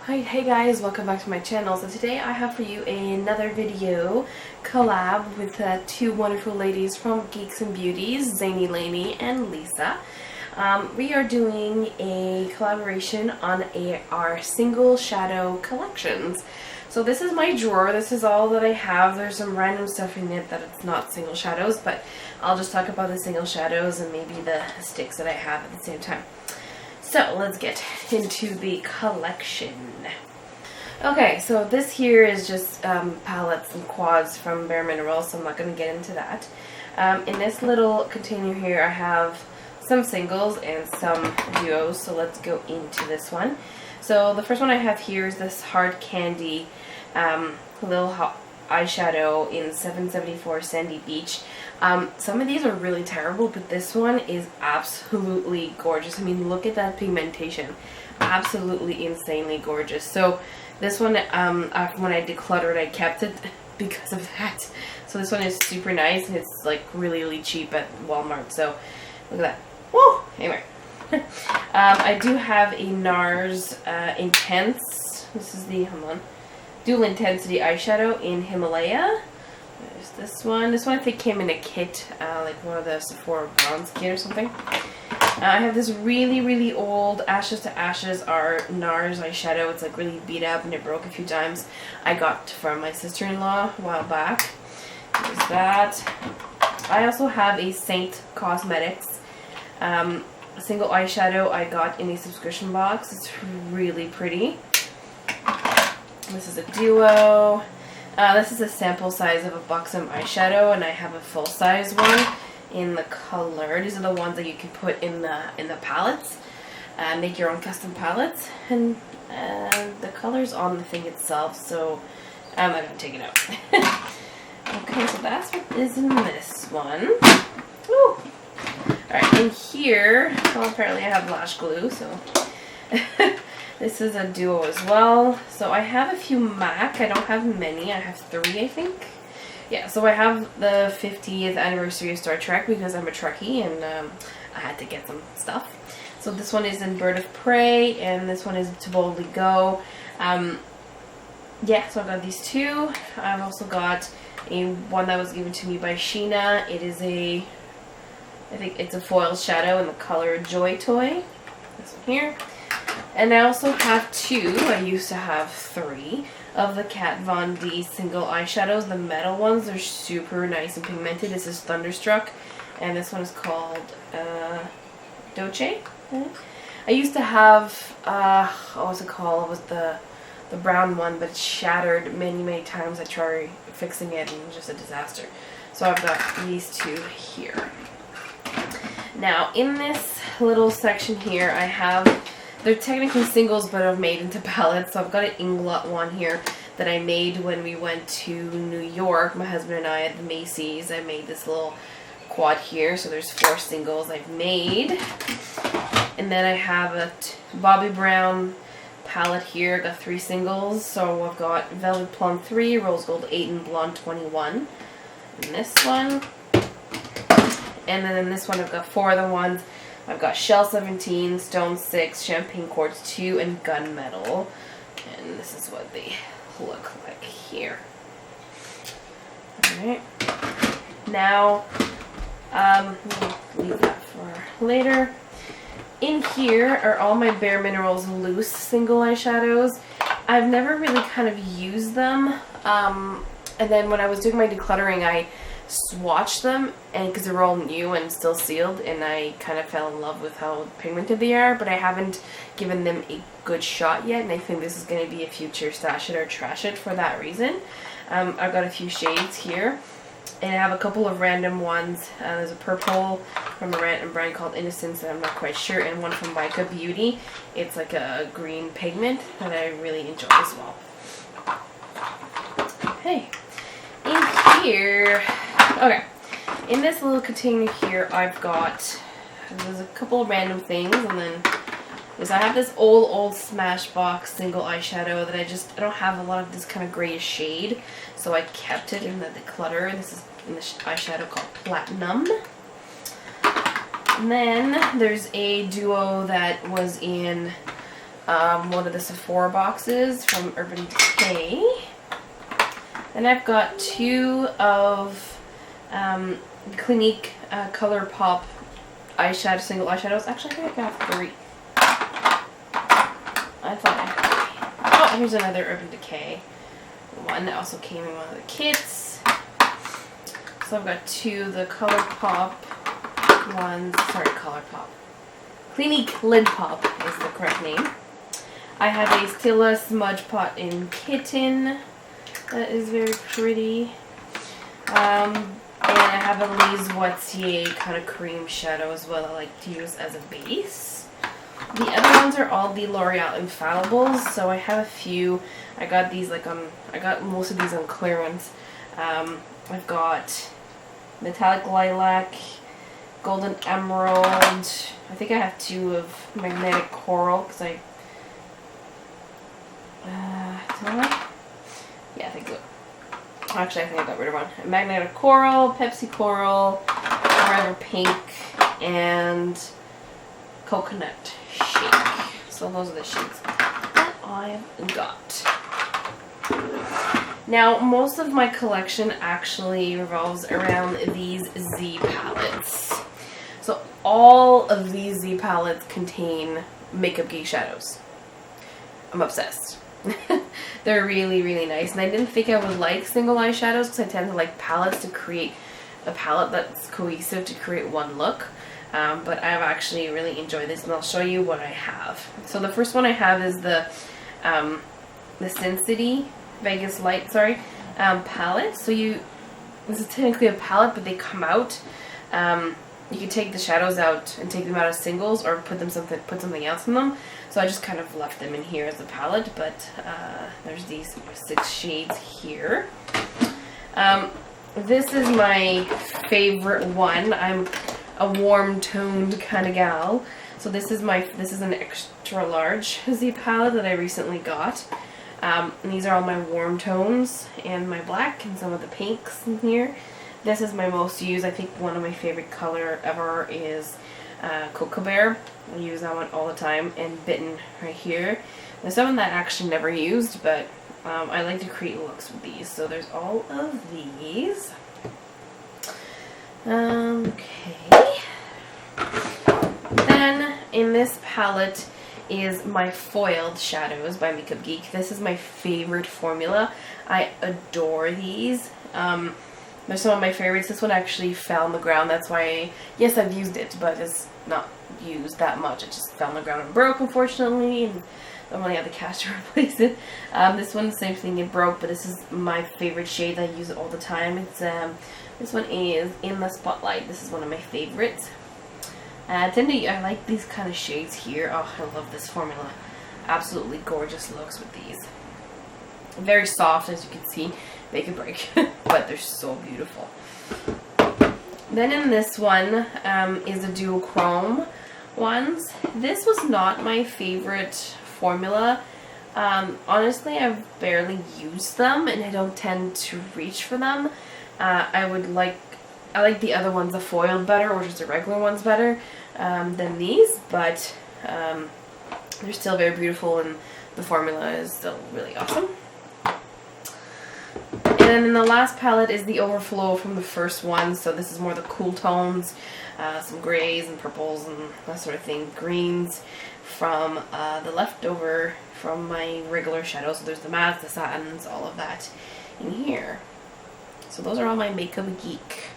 Hi, hey guys, welcome back to my channel. So today I have for you another video collab with two wonderful ladies from Geeks and Beauties, Zany Laney and Lisa. We are doing a collaboration on our single shadow collections. So this is my drawer. This is all that I have. There's some random stuff in it that it's not single shadows, but I'll just talk about the single shadows and maybe the sticks that I have at the same time. So let's get into the collection. Okay, so this here is just palettes and quads from Bare Minerals, so I'm not going to get into that. In this little container here I have some singles and some duos, so let's go into this one. So the first one I have here is this Hard Candy little eyeshadow in 774 Sandy Beach. Some of these are really terrible, but this one is absolutely gorgeous. I mean, look at that pigmentation. Absolutely insanely gorgeous. So this one, when I decluttered, I kept it because of that. So this one is super nice, and it's like really cheap at Walmart. So look at that. Woo! Anyway. I do have a NARS Intense. This is the, hold on, Dual Intensity eyeshadow in Himalaya. There's this one. This one I think came in a kit, like one of the Sephora Bronze kit or something. I have this really old Ashes to Ashes NARS eyeshadow. It's like really beat up and it broke a few times. I got from my sister-in-law a while back. There's that. I also have a Saint Cosmetics single eyeshadow I got in a subscription box. It's really pretty. This is a duo. This is a sample size of a Buxom eyeshadow, and I have a full size one in the color. These are the ones that you can put in the palettes. Make your own custom palettes, and the color's on the thing itself, so I'm not gonna take it out. Okay, so that's what is in this one. Woo! Alright, in here, well, apparently I have lash glue, so this is a duo as well. So I have a few MAC. I don't have many. I have 3, I think. Yeah, so I have the 50th anniversary of Star Trek because I'm a Trekkie, and I had to get some stuff. So this one is in Bird of Prey, and this one is To Boldly Go. Yeah, so I got these two. I've also got one that was given to me by Sheena. It is I think it's a foil shadow in the color Joy Toy. This one here. And I also have 2, I used to have 3, of the Kat Von D single eyeshadows. The metal ones are super nice and pigmented. This is Thunderstruck, and this one is called Doce. I used to have, what was it called? It was the brown one, but it shattered many times. I tried fixing it, and it was just a disaster. So I've got these 2 here. Now, in this little section here, I have, they're technically singles, but are made into palettes. So I've got an Inglot one here that I made when we went to New York. My husband and I at the Macy's. I made this little quad here. So there's 4 singles I've made. And then I have a Bobbi Brown palette here. I got 3 singles. So I've got Velvet Plum 3, Rose Gold 8, and Blonde 21. And this one. And then in this one I've got 4 other ones. I've got Shell 17, Stone 6, Champagne Quartz 2, and Gunmetal. And this is what they look like here. Alright. Now, we'll leave that for later. In here are all my Bare Minerals loose single eyeshadows. I've never really kind of used them. And then when I was doing my decluttering, I swatched them, and because they were all new and still sealed, and I kind of fell in love with how pigmented they are, but I haven't given them a good shot yet, and I think this is going to be a future stash it or trash it for that reason. I've got a few shades here, and I have a couple of random ones. There's a purple from a random brand called Innocence that I'm not quite sure, and one from Mica Beauty. It's like a green pigment that I really enjoy as well. Okay, in here, okay, in this little container here, I've got, there's a couple of random things, and then I have this old Smashbox single eyeshadow that I don't have a lot of this kind of grayish shade, so I kept it in the declutter. This is in the eyeshadow called Platinum. And then there's a duo that was in one of the Sephora boxes from Urban Decay. And I've got 2 of Clinique ColourPop eyeshadow, single eyeshadows. Actually, I think I have 3. I thought I had 3. Oh, here's another Urban Decay one that also came in one of the kits. So I've got 2 of the ColourPop ones. Sorry, ColourPop. Clinique Lid Pop is the correct name. I have a Stila Smudge Pot in Kitten. That is very pretty. And I have a Lise Watier kind of cream shadow as well I like to use as a base. The other ones are all the L'Oreal Infallibles, so I have a few. I got these like I got most of these on clearance. I've got Metallic Lilac, Golden Emerald. I think I have 2 of Magnetic Coral because do I? Yeah, I think so. Actually, I think I got rid of one. Magnetic Coral, Pepsi Coral, Forever Pink, and Coconut Shake. So those are the shades that I've got. Now, most of my collection actually revolves around these Z palettes. So all of these Z palettes contain Makeup Geek shadows. I'm obsessed. They're really, really nice. And I didn't think I would like single eyeshadows because I tend to like palettes to create a palette that's cohesive to create one look. But I've actually really enjoyed this, and I'll show you what I have. So the first one I have is the Sin City Vegas Light, palette. So this is technically a palette, but they come out. You can take the shadows out and take them out as singles, or put something else in them. So I just kind of left them in here as a palette, but there's these 6 shades here. This is my favorite one. I'm a warm toned kind of gal. So this is an extra large Z palette that I recently got. And these are all my warm tones and my black and some of the pinks in here. This is my most used. I think one of my favorite color ever is Cocoa Bear. I use that one all the time, and Bitten right here. There's some that I actually never used, but I like to create looks with these. So there's all of these. Okay. Then in this palette is my Foiled Shadows by Makeup Geek. This is my favorite formula. I adore these. They're some of my favorites. This one actually fell on the ground. That's why, yes, I've used it, but it's not used that much. It just fell on the ground and broke, unfortunately, and I only have the cash to replace it. This one, the same thing, it broke, but this is my favorite shade. I use it all the time. It's this one is In the Spotlight. This is one of my favorites. I like these kind of shades here. Oh, I love this formula. Absolutely gorgeous looks with these. Very soft, as you can see. Make and break, but they're so beautiful. Then in this one is the duochrome ones. This was not my favorite formula. Honestly, I've barely used them, and I don't tend to reach for them. I like the other ones, the foiled, better, or just the regular ones better than these, but they're still very beautiful, and the formula is still really awesome. And then in the last palette is the Overflow from the first one. So this is more the cool tones, some grays and purples and that sort of thing. Greens from the leftover from my regular shadows. So there's the mattes, the satins, all of that in here. So those are all my Makeup Geek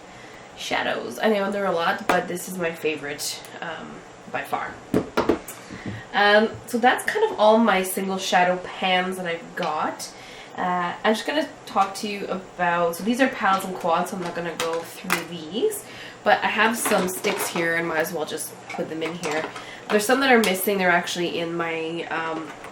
shadows. I know there are a lot, but this is my favorite by far. So that's kind of all my single shadow pans that I've got. I'm just going to talk to you about, so these are palettes and quads, so I'm not going to go through these, but I have some sticks here and might as well just put them in here. There's some that are missing. They're actually in my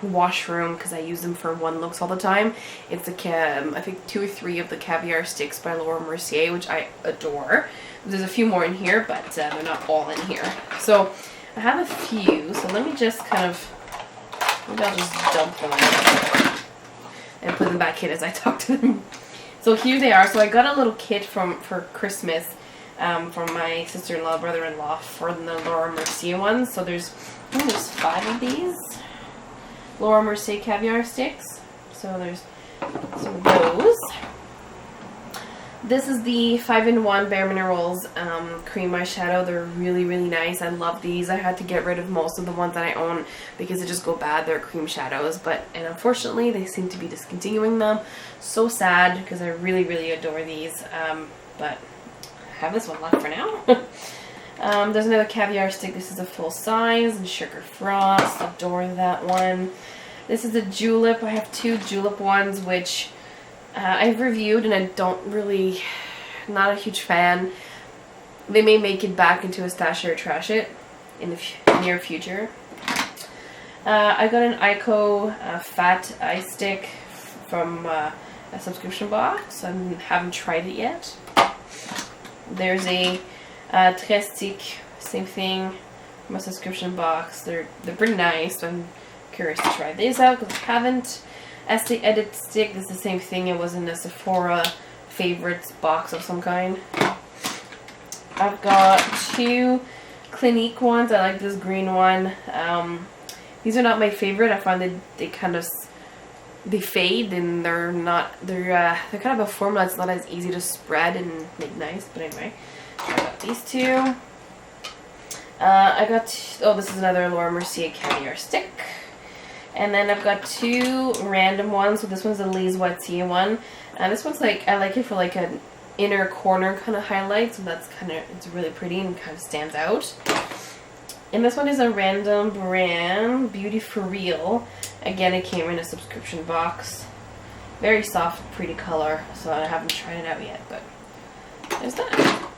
washroom because I use them for one looks all the time. It's I think 2 or 3 of the Caviar Sticks by Laura Mercier, which I adore. There's a few more in here, but they're not all in here. So I have a few, so let me just maybe I'll just dump them in and put them back in as I talk to them. So here they are. So I got a little kit for Christmas from my sister-in-law, brother-in-law for the Laura Mercier ones. So there's 5 of these. Laura Mercier Caviar Sticks. So there's some of those. This is the 5-in-1 Bare Minerals cream eyeshadow. They're really, really nice. I love these. I had to get rid of most of the ones that I own because they just go bad. They're cream shadows, and unfortunately they seem to be discontinuing them. So sad because I really, really adore these. But I have this one left for now. There's another caviar stick. This is a full size and Sugar Frost. Adore that one. This is a julep. I have 2 julep ones, which I've reviewed and I don't really, not a huge fan. They may make it back into a stash or trash it in the near future. I got an Eyeshadow fat eye stick from a subscription box. I haven't tried it yet. There's a Tres Stick, same thing, from a subscription box. They're pretty nice. So I'm curious to try these out because I haven't. Estee Edit Stick, this is the same thing. It was in a Sephora favorites box of some kind. I've got 2 Clinique ones. I like this green one. These are not my favorite. I find that they kind of fade and they're kind of a formula that's not as easy to spread and make nice. But anyway, I got these 2. This is another Laura Mercier Caviar Stick. And then I've got 2 random ones. So this one's a Lise Watier one. This one's like, I like it for like an inner corner kind of highlight. So that's it's really pretty and kind of stands out. And this one is a random brand, Beauty For Real. Again, it came in a subscription box. Very soft, pretty color. So I haven't tried it out yet, but there's that.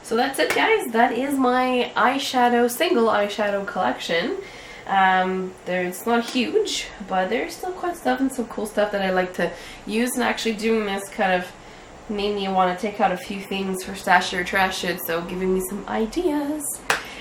So that's it, guys. That is my single eyeshadow collection. It's not huge, but there's still quite stuff and some cool stuff that I like to use, and actually doing this kind of made me want to take out a few things for stash it or trash it, so giving me some ideas.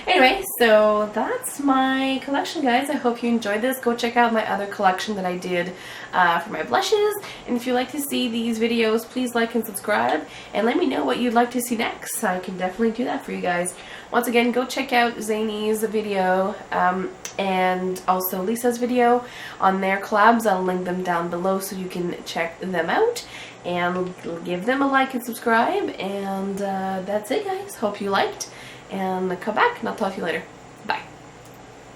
Anyway, so that's my collection, guys. I hope you enjoyed this. Go check out my other collection that I did for my blushes, and if you like to see these videos, please like and subscribe, and let me know what you'd like to see next. I can definitely do that for you guys. Once again, go check out Zany's video and also Lisa's video on their collabs. I'll link them down below so you can check them out and give them a like and subscribe. And that's it, guys. Hope you liked, and come back and I'll talk to you later.